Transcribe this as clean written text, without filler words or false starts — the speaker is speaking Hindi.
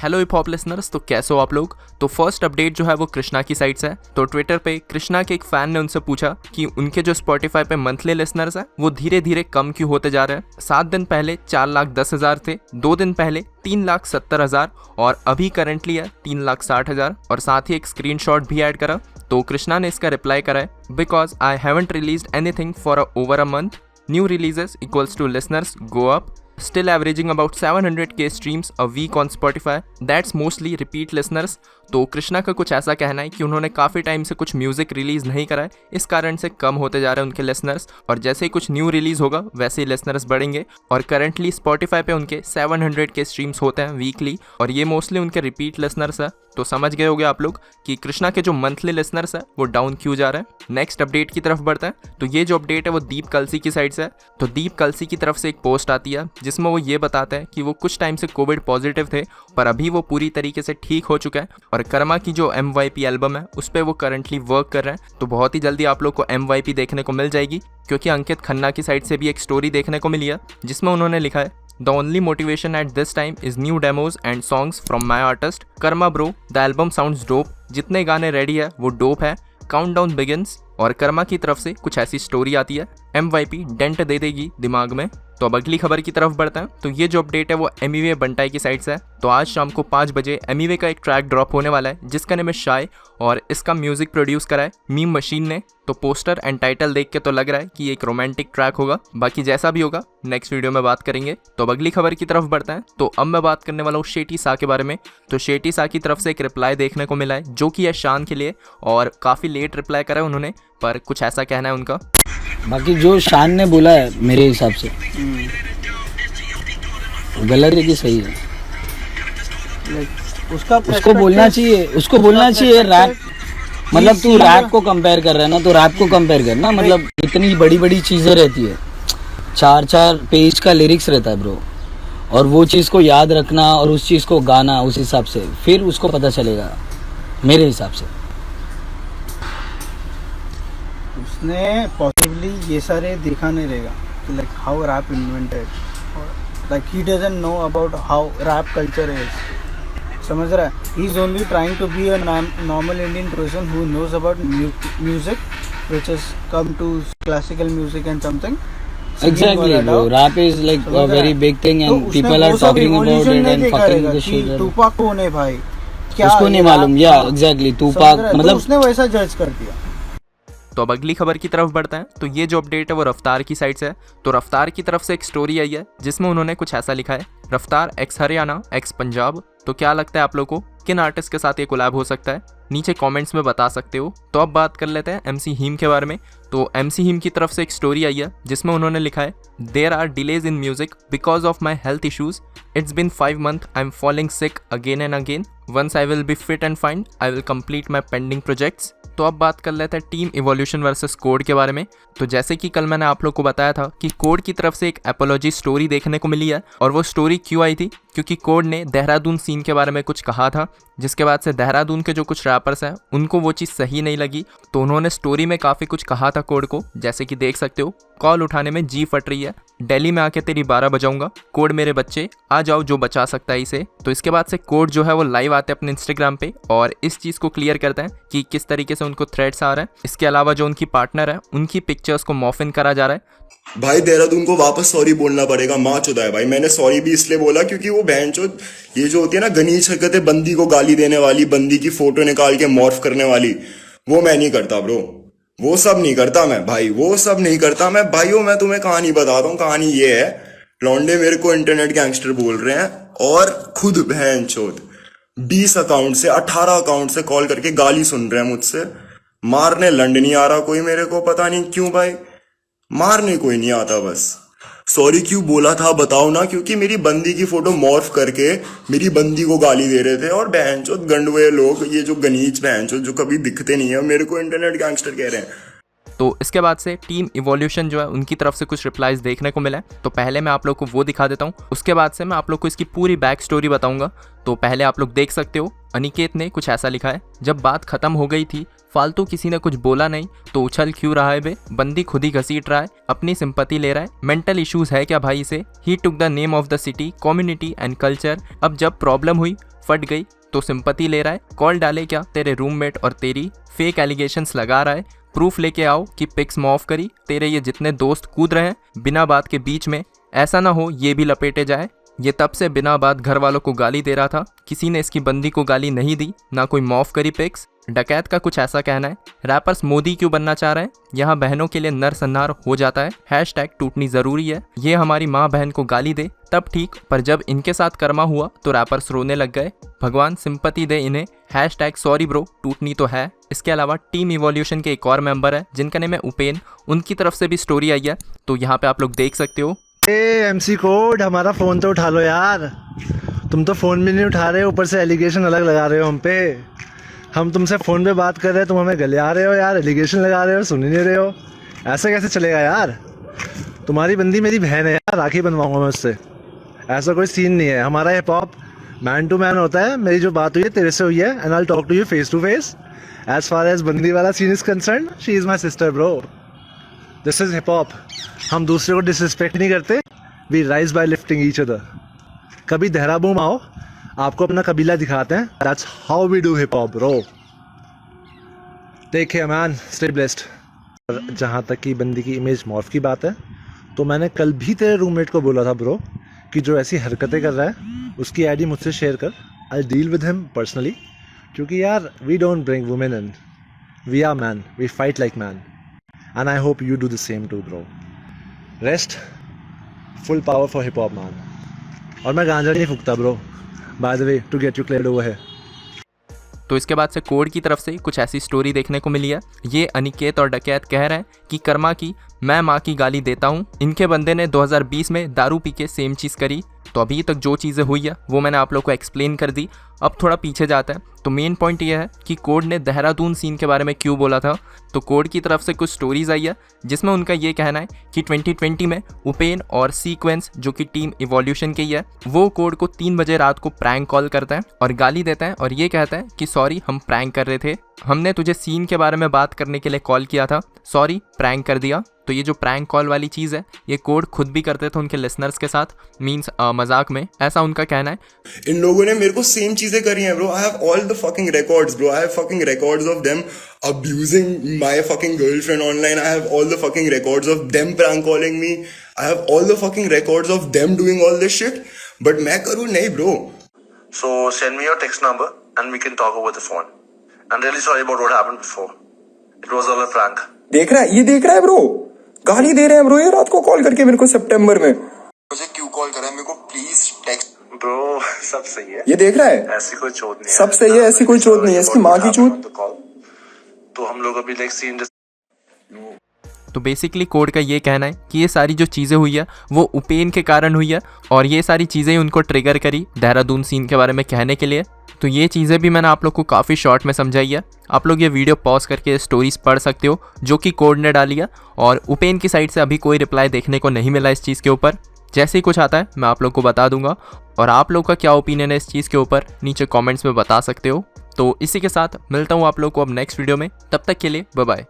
हेलो हिप हॉप लिसनर्स, तो कैसे हो आप लोग। तो फर्स्ट अपडेट जो है वो कृष्णा की साइड से है। तो ट्विटर पे कृष्णा के एक फैन ने उनसे पूछा कि उनके जो स्पॉटिफाई पे मंथली लिसनर्स है वो धीरे धीरे कम क्यों होते जा रहे हैं। 7 दिन पहले 4,10,000 थे, 2 दिन पहले 3,70,000 और अभी करंटली है 3,60,000। और साथ ही एक स्क्रीनशॉट भी ऐड करा। तो कृष्णा ने इसका रिप्लाई करा है, because I haven't released anything for over a month, new releases equals to listeners go up, still averaging about 700k streams a week on Spotify, that's mostly repeat listeners। तो कृष्णा का कुछ ऐसा कहना है कि उन्होंने काफ़ी टाइम से कुछ म्यूज़िक रिलीज़ नहीं करा है, इस कारण से कम होते जा रहे हैं उनके लिसनर्स, और जैसे ही कुछ न्यू रिलीज़ होगा वैसे ही लिसनर्स बढ़ेंगे। और करंटली स्पॉटिफाई पे उनके 700k स्ट्रीम्स होते हैं वीकली, और ये मोस्टली उनके रिपीट लिसनर्स है। तो समझ गए होंगे आप लोग कि कृष्णा के जो मंथली लिसनर्स है वो डाउन क्यों जा रहे हैं। नेक्स्ट अपडेट की तरफ बढ़ता है। तो ये जो अपडेट है वो दीप कलसी की साइड से है। तो दीप कलसी की तरफ से एक पोस्ट आती है जिसमें वो ये बताते हैं कि वो कुछ टाइम से कोविड पॉजिटिव थे, पर अभी वो पूरी तरीके से ठीक हो चुका है और कर्मा की जो MYP एल्बम है उस पर वो करंटली वर्क कर रहे हैं। तो बहुत ही जल्दी आप लोग को MYP देखने को मिल जाएगी, क्योंकि अंकित खन्ना की साइड से भी एक स्टोरी देखने को मिली है जिसमें उन्होंने लिखा है, The only motivation at this time is new demos and songs from my artist Karma bro, the album sounds dope। जितने गाने रेडी है वो डोप है, काउंटडाउन बिगिंस। और कर्मा की तरफ से कुछ ऐसी स्टोरी आती है, MYP डेंट दे देगी दिमाग में। तो अब अगली खबर की तरफ बढ़ते हैं। तो ये जो अपडेट है वो एमिवे बंटाई की साइड से है। तो आज शाम को 5 बजे एमिवे का एक ट्रैक ड्रॉप होने वाला है जिसका नेम है शाय, और इसका म्यूजिक प्रोड्यूस करा है मीम मशीन ने। तो पोस्टर एंड टाइटल देख के तो लग रहा है कि एक रोमांटिक ट्रैक होगा, बाकी जैसा भी होगा नेक्स्ट वीडियो में बात करेंगे। तो अब अगली खबर की तरफ बढ़ते हैं। तो अब मैं बात करने वाला हूँ शेटी सा के बारे में। तो शेटी सा की तरफ से एक रिप्लाई देखने को मिला है जो कि है शान के लिए, और काफ़ी लेट रिप्लाई करा है उन्होंने, पर कुछ ऐसा कहना है उनका। बाकी जो शान ने बोला है मेरे हिसाब से गलत है कि सही है, उसको बोलना चाहिए, उसको बोलना चाहिए। रैप मतलब तू रैप को कंपेयर कर रहा है ना, तो रैप को कंपेयर करना, मतलब इतनी बड़ी बड़ी चीज़ें रहती है, 4-4 पेज का लिरिक्स रहता है ब्रो, और वो चीज़ को याद रखना और उस चीज़ को गाना उस हिसाब से, फिर उसको पता चलेगा मेरे हिसाब से। उसने पॉसिबली ये सारे देखा नहीं रहेगा कि like how rap invented, like he doesn't know about how rap culture is, समझ रहा है। He is only trying to be a normal Indian person who knows about music which has come to classical music and something. Exactly, bro. Rap is like a very big thing and people are talking about it and fucking the shit. Tupac कौन है भाई, क्या उसको नहीं मालूम। या एग्जैक्टली टूपाक, मतलब उसने वैसा जज कर दिया। तो अब अगली खबर की तरफ बढ़ते हैं। तो ये जो अपडेट है वो रफ्तार की साइड से है। तो रफ्तार की तरफ से एक स्टोरी आई है जिसमें उन्होंने कुछ ऐसा लिखा है, रफ्तार एक्स हरियाणा एक्स पंजाब। तो क्या लगता है आप लोगों को किन आर्टिस्ट के साथ ये कोलैब हो सकता है, नीचे कमेंट्स में बता सकते हो। तो अब बात कर लेते हैं MC हीम के बारे में। तो MC हीम की तरफ से एक स्टोरी आई है जिसमें उन्होंने लिखा है, there are delays in music because of my health issues, it's been 5 months, I am falling sick again and again, once I will be fit and fine I will complete my pending projects. तो अब बात कर लेते हैं टीम इवोल्यूशन वर्सेस कोड के बारे में। तो जैसे कि कल मैंने आप लोग को बताया था कि कोड की तरफ से एक एपोलॉजी स्टोरी देखने को मिली है, और वो स्टोरी क्यों आई थी, क्योंकि कोड ने देहरादून सीन के बारे में कुछ कहा था, जिसके बाद से देहरादून के जो कुछ रैपर्स हैं उनको वो चीज़ सही नहीं लगी। तो उन्होंने स्टोरी में काफ़ी कुछ कहा था कोड को, जैसे कि देख सकते हो, कॉल उठाने में जी फट रही है, दिल्ली में आके तेरी 12 बजाऊंगा, कोड मेरे बच्चे आ जाओ जो बचा सकता है इसे। तो इसके बाद से कोड जो है वो लाइव आते हैं अपने इंस्टाग्राम पे और इस चीज़ को क्लियर करते हैं कि किस तरीके से उनको थ्रेट्स आ रहे हैं। इसके अलावा जो उनकी पार्टनर है उनकी पिक्चर्स को मॉर्फिन करा जा रहा है। भाई देहरादून को वापस सॉरी बोलना पड़ेगा, माँ चुदा है भाई। मैंने सॉरी भी इसलिए बोला क्योंकि वो बहनचोद ये जो होती है ना गनीच हरकतें, बंदी को गाली देने वाली, बंदी की फोटो निकाल के मॉर्फ करने वाली, वो मैं नहीं करता ब्रो, वो सब नहीं करता मैं भाई, वो सब नहीं करता मैं भाइयों। मैं तुम्हें कहानी बताता हूँ। कहानी ये है, लौंडे मेरे को इंटरनेट गैंगस्टर बोल रहे हैं और खुद बहनचोद 20 अकाउंट से 18 अकाउंट से कॉल करके गाली सुन रहे हैं मुझसे। मारने लंड नहीं आ रहा कोई मेरे को, पता नहीं क्यों भाई, मारने कोई नहीं आता। बस सॉरी क्यों बोला था बताओ ना, क्योंकि मेरी बंदी की फोटो मॉर्फ करके मेरी बंदी को गाली दे रहे थे, और बहनचोद गंडवे लोग, ये जो गनीच बहनचोद जो कभी दिखते नहीं है, मेरे को इंटरनेट गैंगस्टर कह रहे हैं। तो इसके बाद से टीम इवोल्यूशन जो है उनकी तरफ से कुछ रिप्लाईज देखने को मिला है। तो पहले मैं आप लोग को वो दिखा देता हूँ, उसके बाद से मैं आप लोग को इसकी पूरी बैक स्टोरी बताऊंगा। तो पहले आप लोग देख सकते हो, अनिकेत ने कुछ ऐसा लिखा है, जब बात खत्म हो गई थी फालतू किसी ने कुछ बोला नहीं तो उछल क्यों रहा है बे, बंदी खुद ही घसीट रहा है, अपनी सिंपैथी ले रहा है, मेंटल इश्यूज है क्या भाई इसे। He took the name of the city, community and culture. अब जब प्रॉब्लम हुई फट गई तो सिंपैथी ले रहा है। कॉल डाले क्या तेरे रूममेट और तेरी, फेक एलिगेशंस लगा रहा है, प्रूफ लेके आओ कि पिक्स मॉफ करी, तेरे ये जितने दोस्त कूद रहे हैं बिना बात के बीच में, ऐसा ना हो ये भी लपेटे जाए। ये तब से बिना बात घर वालों को गाली दे रहा था, किसी ने इसकी बंदी को गाली नहीं दी, ना कोई मॉफ करी पिक्स। डकैत का कुछ ऐसा कहना है, रैपर्स मोदी क्यों बनना चाह रहे हैं, यहाँ बहनों के लिए नरसंहार हो जाता है, हैशटैग टूटनी जरूरी है, ये हमारी माँ बहन को गाली दे तब ठीक, पर जब इनके साथ कर्मा हुआ तो रैपर्स रोने लग गए, भगवान सिंपैथी दे इन्हें, हैशटैग सॉरी ब्रो टूटनी तो है। इसके अलावा टीम इवोल्यूशन के एक और मेंबर है जिनका नेम है उपेन, उनकी तरफ से भी स्टोरी आई है, तो यहाँ पे आप लोग देख सकते हो। MC कोड, हमारा फ़ोन तो उठा लो यार, तुम तो फ़ोन भी नहीं उठा रहे हो, ऊपर से एलिगेशन अलग लगा रहे हो हम पे। हम तुमसे फ़ोन पे बात कर रहे हैं, तुम हमें गले आ रहे हो यार, एलिगेशन लगा रहे हो, सुन ही नहीं रहे हो, ऐसा कैसे चलेगा यार। तुम्हारी बंदी मेरी बहन है यार, राखी बनवाऊंगा मैं उससे, ऐसा कोई सीन नहीं है। हमारा hip hop man to man होता है, मेरी जो बात हुई है तेरे से हुई है, and I talk to you face to face. As far as बंदी वाला scene is concern, she is my sister bro, this is hip hop. हम दूसरे को डिसरिस्पेक्ट नहीं करते, we rise by lifting each other. कभी देहरादून आओ, आपको अपना कबीला दिखाते हैं, that's how we do hip hop bro. Take care man, stay blessed. जहाँ तक की बंदी की इमेज मॉर्फ की बात है, तो मैंने कल भी तेरे रूममेट को बोला था ब्रो कि जो ऐसी हरकतें कर रहा है उसकी आईडी मुझसे शेयर कर, I deal with him personally, क्योंकि यार we don't bring women in, we are man, we fight like man, and I hope you do the same to bro. Rest, full power for hip hop man. और मैं गांजा नहीं फूकता bro, by the way, to get you cleared over है। तो इसके बाद से कोड की तरफ से कुछ ऐसी स्टोरी देखने को मिली है। ये अनिकेत और डकैत कह रहे हैं कि कर्मा की मैं माँ की गाली देता हूँ, इनके बंदे ने 2020 में दारू पी के सेम चीज़ करी। तो अभी तक जो चीज़ें हुई है वो मैंने आप लोग को एक्सप्लेन कर दी। अब थोड़ा पीछे जाता है, तो मेन पॉइंट ये है कि कोड ने देहरादून सीन के बारे में क्यों बोला था। तो कोड की तरफ से कुछ स्टोरीज आई है जिसमें उनका ये कहना है कि 2020 में उपेन और सीक्वेंस जो कि टीम इवोल्यूशन के ही है, वो कोड को 3 बजे रात को प्रैंक कॉल करता है और गाली देता है और ये कहता है कि सॉरी हम प्रैंक कर रहे थे, हमने तुझे सीन के बारे में बात करने के लिए कॉल किया था, सॉरी प्रैंक कर दिया। तो ये जो प्रैंक कॉल वाली चीज़ है ये कोड खुद भी करते थे उनके लिसनर्स के साथ, मींस मजाक में, ऐसा उनका कहना है। इन लोगों ने मेरे को सेम चीजें करी हैं bro, I have all the fucking records bro, I have fucking records of them abusing my fucking girlfriend online, I have all the fucking records of them prank calling me, I have all the fucking records of them doing all this shit, but मैं करूँ नहीं bro. So send me your text number and we can talk over the phone. I'm really sorry about what happened before. It was all a prank. देख रहा है, ये देख रहा है ब्रो, गाली दे रहे हैं ब्रो ये रात को कॉल करके मेरे को सितंबर में। मुझे क्यों कॉल करा है, मेरे को प्लीज टेक्स्ट। Bro, सब सही है। ये देख रहा है, ऐसी कोई चोट नहीं है। सब सही है, ऐसी कोई चोट नहीं है, इसकी माँ की चोट। तो हम लोग अभी लाइक सीन। तो बेसिकली कोड का ये कहना है कि ये सारी जो चीज़ें हुई है वो उपेन के कारण हुई है और ये सारी चीज़ें उनको ट्रिगर करी देहरादून सीन के बारे में कहने के लिए। तो ये चीज़ें भी मैंने आप लोग को काफ़ी शॉर्ट में समझाई है, आप लोग ये वीडियो पॉज करके स्टोरीज पढ़ सकते हो जो कि कोड ने डाली है। और उपेन की साइड से अभी कोई रिप्लाई देखने को नहीं मिला इस चीज़ के ऊपर, जैसे ही कुछ आता है मैं आप लोग को बता दूंगा। और आप लोग का क्या ओपिनियन है इस चीज़ के ऊपर नीचे कमेंट्स में बता सकते हो। तो इसी के साथ मिलता हूँ आप लोग को अब नेक्स्ट वीडियो में, तब तक के लिए बाय बाय।